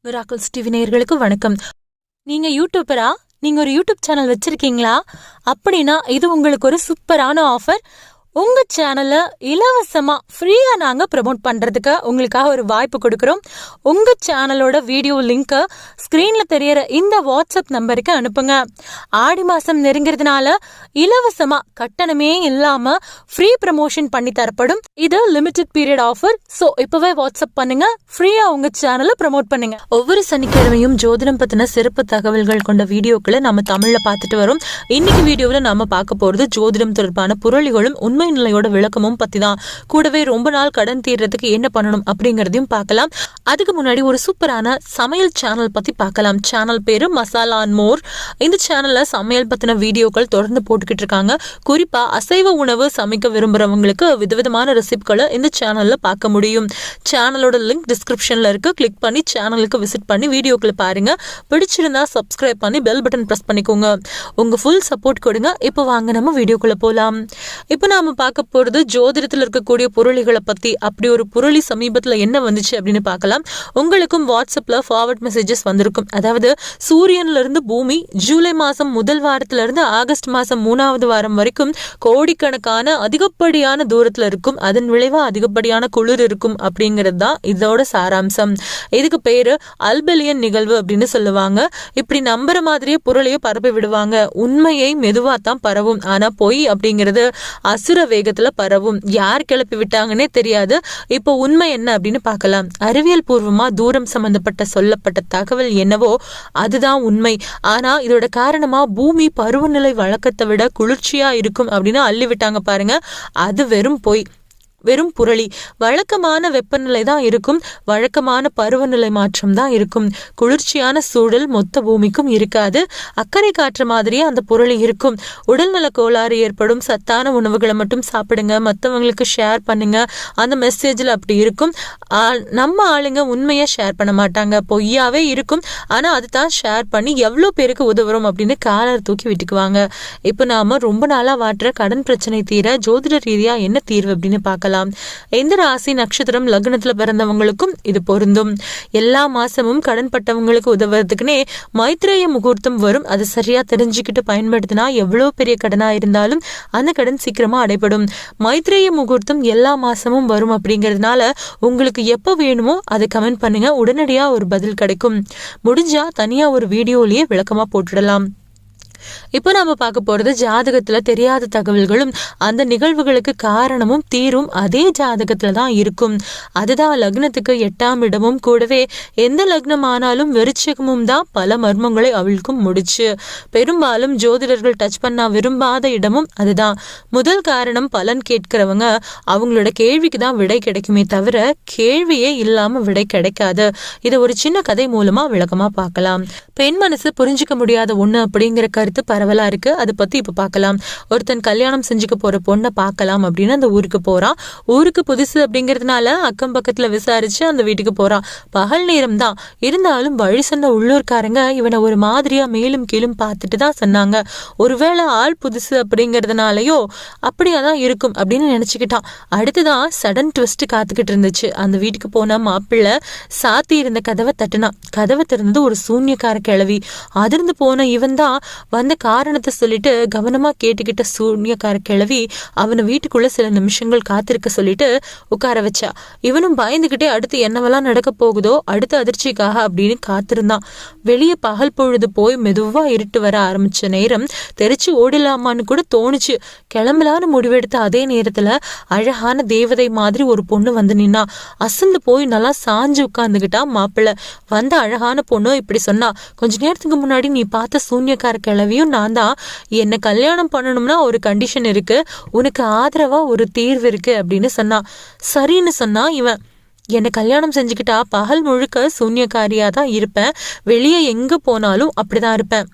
Miracles TV நேயர்களுக்கு வணக்கம். நீங்க யூடியூபரா? நீங்க ஒரு யூடியூப் சேனல் வச்சிருக்கீங்களா? அப்படின்னா இது உங்களுக்கு ஒரு சூப்பரான ஆஃபர். உங்க சேனலை இலவசமா ஃப்ரீயா நாங்க ப்ரமோட் பண்றதுக்கு உங்களுக்காக ஒரு வாய்ப்பு கொடுக்கிறோம். உங்க சேனலோட வீடியோ லிங்க் ஸ்கிரீன்ல தெரியற இந்த வாட்ஸ்அப் நம்பருக்கு அனுப்புங்க. ஆடி மாசம் நெருங்கிறதுனால இலவசமா கட்டணமே இல்லாம ஃப்ரீ ப்ரமோஷன் பண்ணி தரப்படும். இது லிமிடெட் பீரியட் ஆஃபர். சோ இப்பவே வாட்ஸ்அப் பண்ணுங்க, ஃப்ரீயா உங்க சேனலை ப்ரமோட் பண்ணுங்க. ஒவ்வொரு சனிக்கிழமையும் ஜோதிடம் பத்தின சிறப்பு தகவல்கள் கொண்ட வீடியோக்களை நம்ம தமிழ்ல பார்த்துட்டு வரோம். இன்னைக்கு வீடியோவில் நாம பார்க்க போறது ஜோதிடம் தொடர்பான புரளிகளும் உண்மை நிலையோட விளக்கமும் பத்தி தான். கூடவே ரொம்ப நாள் கடன் தீர்றதுக்கு என்ன பண்ணணும் அப்படிங்கறதையும் பார்க்கலாம். அதுக்கு முன்னாடி ஒரு சூப்பரான சமையல் சேனல் பத்தி பார்க்கலாம். சேனல் பேரு மசாலா அண்ட் மோர். இந்த சேனல்ல சமையல் பத்தின வீடியோக்கள் தொடர்ந்து போட்டுக்கிட்டு இருக்காங்க. குறிப்பா அசைவ உணவு சமைக்க விரும்புறவங்களுக்கு விதவிதமான ரெசிப்களை இந்த சேனல்ல பார்க்க முடியும். சேனலோட லிங்க் டிஸ்கிரிப்ஷன்ல இருக்கு. கிளிக் பண்ணி சேனலுக்கு விசிட் பண்ணி வீடியோக்களை பாருங்க. பிடிச்சிருந்தா சப்ஸ்கிரைப் பண்ணி பெல் பட்டன் பிரஸ் பண்ணிக்கோங்க. உங்க ஃபுல் சப்போர்ட் கொடுங்க. இப்போ வாங்க நம்ம வீடியோக்குள்ள போலாம். இப்போ நாம பார்க்க போறது ஜோதிடத்தில் இருக்கக்கூடிய புரளிகளை பத்தி. அப்படி ஒரு புரளி சமீபத்துல என்ன வந்துச்சு அப்படின்னு பார்க்கலாம். உங்களுக்கும் வாட்ஸ்அப்ல ஃபார்வர்ட் மெசேஜஸ் வந்திருக்கும். அதாவது சூரியன்ல இருந்து பூமி ஜூலை மாசம் முதல் வாரத்துல இருந்து ஆகஸ்ட் மாசம் 3வது வாரம் வரைக்கும் கோடிக்கணக்கான அதிகப்படியான தூரத்துல இருக்கும். அதன் விளைவா அதிகப்படியான குளிர் இருக்கும் அப்படிங்கிறது தான் இதோட சாராம்சம். இதுக்கு பேரு அல்பெலியன் நிகழ்வு அப்படின்னு சொல்லுவாங்க. இப்படி நம்புற மாதிரியே புரளியை பரப்பி விடுவாங்க. உண்மையை மெதுவா தான் பரவும். ஆனா பொய் அப்படிங்கிறது அசுர வேகத்துல பரவும். யார் கிளப்பி விட்டாங்கன்னே தெரியாது. இப்போ உண்மை என்ன அப்படின்னு பார்க்கலாம். அறிவியல் பூர்வமா தூரம் சம்பந்தப்பட்ட சொல்லப்பட்ட தகவல் என்னவோ அதுதான் உண்மை. ஆனா இதோட காரணமா பூமி பருவநிலை வழக்கத்தை விட குளிர்ச்சியா இருக்கும் அப்படின்னு அள்ளி விட்டாங்க பாருங்க. அது வெறும் பொய், வெறும் புரளி. வழக்கமான வெப்பநிலை தான் இருக்கும். வழக்கமான பருவநிலை மாற்றம் தான் இருக்கும். குளிர்ச்சியான சூழல் மொத்த பூமிக்கும் இருக்காது. அக்கறை காற்று மாதிரியே அந்த புரளி இருக்கும். உடல்நல கோளாறு ஏற்படும். சத்தான உணவுகளை மட்டும் சாப்பிடுங்க, மற்றவங்களுக்கு ஷேர் பண்ணுங்க. அந்த மெசேஜில் அப்படி இருக்கும். நம்ம ஆளுங்க உண்மையை ஷேர் பண்ண மாட்டாங்க, பொய்யாவே இருக்கும். ஆனா அதுதான் ஷேர் பண்ணி எவ்வளோ பேருக்கு உதவுறோம் அப்படின்னு காலர் தூக்கி விட்டுக்குவாங்க. இப்போ நாம ரொம்ப நாளா வாட்டுற கடன் பிரச்சனை தீர ஜோதிட ரீதியா என்ன தீர்வு அப்படின்னு பார்க்கலாம். எந்த ராசி நட்சத்திரம் லக்னத்துல பிறந்தவங்களுக்கும் இது பொருந்தும். எல்லா மாசமும் கடன் பட்டவங்களுக்கு உதவுறதுக்குன்னே மைத்ரேய முகூர்த்தம் வரும். அதை சரியா தெரிஞ்சுக்கிட்டு பயன்படுத்தினா எவ்வளவு பெரிய கடனா இருந்தாலும் அந்த கடன் சீக்கிரமா அடைபடும். மைத்ரேய முகூர்த்தம் எல்லா மாசமும் வரும் அப்படிங்கிறதுனால உங்களுக்கு எப்ப வேணுமோ அதை கமெண்ட் பண்ணுங்க. உடனடியா ஒரு பதில் கிடைக்கும். முடிஞ்சா தனியா ஒரு வீடியோலயே விளக்கமா போட்டுடலாம். இப்போ நாம பார்க்க போறது ஜாதகத்துல தெரியாத தகவல்களும் அந்த நிகழ்வுகளுக்கு காரணமும் தீரும் அதே ஜாதகத்துல தான் இருக்கும். அதுதான் லக்னத்துக்கு 8ஆம் இடமும் கூடவே எந்த லக்னம் ஆனாலும் விருச்சிகமும் தான் பல மர்மங்களை அவிழ்க்கும் முடிச்சு. பெரும்பாலும் ஜோதிடர்கள் டச் பண்ண விரும்பாத இடமும் அதுதான். முதல் காரணம் பலன் கேட்கிறவங்க அவங்களோட கேள்விக்கு தான் விடை கிடைக்குமே தவிர கேள்வியே இல்லாம விடை கிடைக்காது. இதை ஒரு சின்ன கதை மூலமா விளக்கமா பார்க்கலாம். பெண் மனசு புரிஞ்சுக்க முடியாத ஒண்ணு அப்படிங்கிற கருத்து பரவலா இருக்கு. அதை பத்தி இப்ப பார்க்கலாம். ஒருத்தன் கல்யாணம் செஞ்சுக்க போற பொண்ணை பார்க்கலாம் அப்படின்னு அந்த ஊருக்கு போறான். ஊருக்கு புதுசு அப்படிங்கறதுனால அக்கம் பக்கத்துல விசாரிச்சு அந்த வீட்டுக்கு போறான். பகல் நேரம் தான் இருந்தாலும் வழி சொன்ன உள்ளூர்காரங்க இவனை ஒரு மாதிரியா மேலும் கீழும் பார்த்துட்டு தான் சொன்னாங்க. ஒருவேளை ஆள் புதுசு அப்படிங்கறதுனாலயோ அப்படியாதான் இருக்கும் அப்படின்னு நினைச்சுக்கிட்டான். அடுத்துதான் சடன் ட்விஸ்ட் காத்துக்கிட்டு இருந்துச்சு. அந்த வீட்டுக்கு போன மாப்பிள்ளை சாத்தி இருந்த கதவை தட்டுனான். கதவை திறந்தது ஒரு சூன்யக்கார கிழவி. அதிர்ந்து போன இவன் தான் வந்த காரணத்தை சொல்லிட்டு கவனமா கேட்டுக்கிட்ட சூன்யக்கார கிழவி அவனை வீட்டுக்குள்ள சில நிமிஷங்கள் காத்திருக்க சொல்லிட்டு உட்கார வச்சா. இவனும் பயந்துகிட்டே அடுத்து என்னவெல்லாம் நடக்க போகுதோ அடுத்த அதிர்ச்சிக்காக அப்படின்னு காத்திருந்தான். வெளியே பகல் பொழுது போய் மெதுவா இருட்டு வர ஆரம்பிச்ச நேரம் தெரிச்சு ஓடிடலாமான்னு கூட தோணுச்சு. கிளம்பலான்னு முடிவெடுத்த அதே நேரத்துல அழகான தேவதை மாதிரி ஒரு பொண்ணு வந்து நின்னா. அசந்து போய் நல்லா சாஞ்சு உட்கார்ந்துகிட்டா மாப்பிள்ளை. வந்த அழகான பொண்ணு இப்படி சொன்னா, கொஞ்ச நேரத்துக்கு முன்னாடி நீ பார்த்த சூன்யக்கார கிழவியும் நான் தான். என்ன கல்யாணம் பண்ணணும்னா ஒரு கண்டிஷன் இருக்கு, உனக்கு ஆதரவா ஒரு தீர்வு இருக்கு அப்படின்னு சொன்னா. சரின்னு சொன்னா இவன். என்னை கல்யாணம் செஞ்சுக்கிட்டா பகல் முழுக்க சூன்யக்காரியா தான் இருப்பேன். வெளியே எங்க போனாலும் அப்படிதான் இருப்பேன்.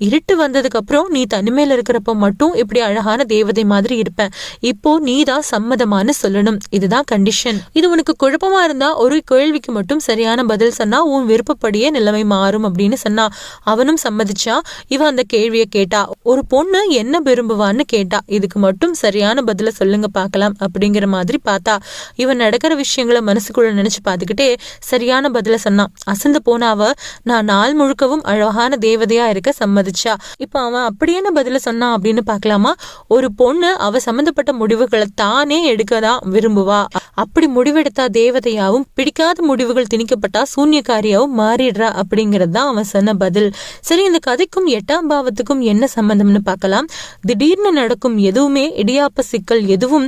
இருட்டு வந்ததுக்கு அப்புறம் நீ தனிமையில இருக்கிறப்ப மட்டும் இப்படி அழகான தேவதை மாதிரி இருப்பேன். இப்போ நீ தான் சம்மதமானு சொல்லணும். இதுதான் கண்டிஷன். இது உனக்கு குழப்பமா இருந்தா ஒரு கேள்விக்கு மட்டும் சரியான பதில் சொன்னா உன் விருப்பப்படியே நிலைமை மாறும் அப்படின்னு சொன்னா. அவனும் சம்மதிச்சா. இவன் அந்த கேள்வியை கேட்டா. ஒரு பொண்ணு என்ன விரும்புவான்னு கேட்டா. இதுக்கு மட்டும் சரியான பதில சொல்லுங்க பார்க்கலாம் அப்படிங்கிற மாதிரி பார்த்தா. இவன் நடக்கிற விஷயங்களை மனசுக்கு மனசுக்குள்ள நினைச்சு பார்த்துக்கிட்டே சரியான பதில சொன்னான். அசந்து போனாவ நான் நாள் முழுக்கவும் அழகான தேவதையா இருக்க சம்மதிச்சா. இப்ப அவன் அப்படி என்ன பதில சொன்னான் அப்படின்னு பாக்கலாமா? ஒரு பொண்ணு அவ சம்பந்தப்பட்ட முடிவுகளை தானே எடுக்கதான் விரும்புவா. அப்படி முடிவெடுத்தா தேவதையாவும், பிடிக்காத முடிவுகள் திணிக்கப்பட்டா சூன்யக்காரியாவும் மாறிடுறா அப்படிங்கிறது தான் அவன் சொன்ன பதில். சரி, இந்த கதைக்கும் 8ஆம் பாவத்துக்கும் என்ன சம்பந்தம்னு பார்க்கலாம். திடீர்னு நடக்கும் எதுவுமே, இடியாப்ப சிக்கல் எதுவும்,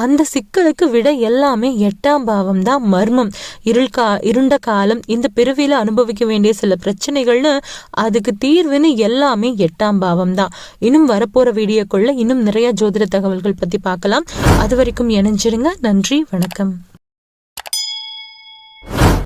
அந்த சிக்கலுக்கு விட எல்லாமே 8ஆம் பாவம் தான் மர்மம். இருண்ட காலம், இந்த பிறவியில அனுபவிக்க வேண்டிய சில பிரச்சனைகள்னு அதுக்கு தீர்வுன்னு எல்லாமே 8ஆம் பாவம் தான். இன்னும் வரப்போற வீடியோக்குள்ள இன்னும் நிறைய ஜோதிட தகவல்கள் பத்தி பார்க்கலாம். அது வரைக்கும் இணைஞ்சிருங்க. நன்றி, வணக்கம்.